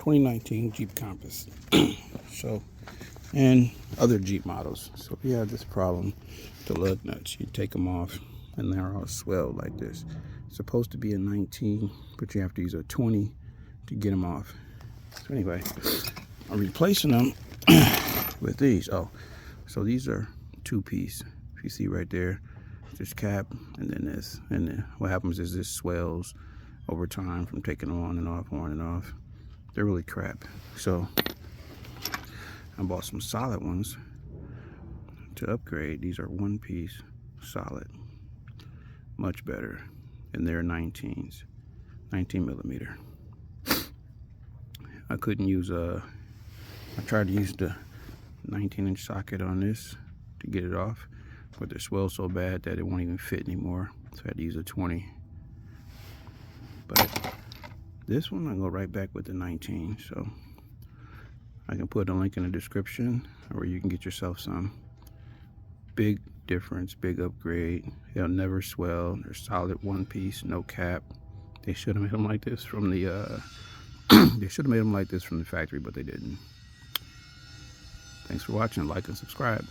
2019 Jeep Compass. So, and other Jeep models. So if you have this problem, the lug nuts, you take them off and they're all swelled like this. It's supposed to be a 19, but you have to use a 20 to get them off. So anyway, I'm replacing them with these. Oh, so these are two-piece. If you see right there, this cap and then this. And then what happens is this swells over time from taking them on and off. They're really crap. So I bought some solid ones to upgrade. These are one-piece solid, much better, and they're 19s, 19 millimeter. I couldn't use I tried to use the 19-inch socket on this to get it off, but they swell so bad that it won't even fit anymore, so I had to use a 20. But this one I go right back with the 19, so I can put a link in the description where you can get yourself some. Big difference, big upgrade. They'll never swell. They're solid one piece, no cap. They should have made them like this from the they should have made them like this from the factory, but they didn't. Thanks for watching. Like and subscribe.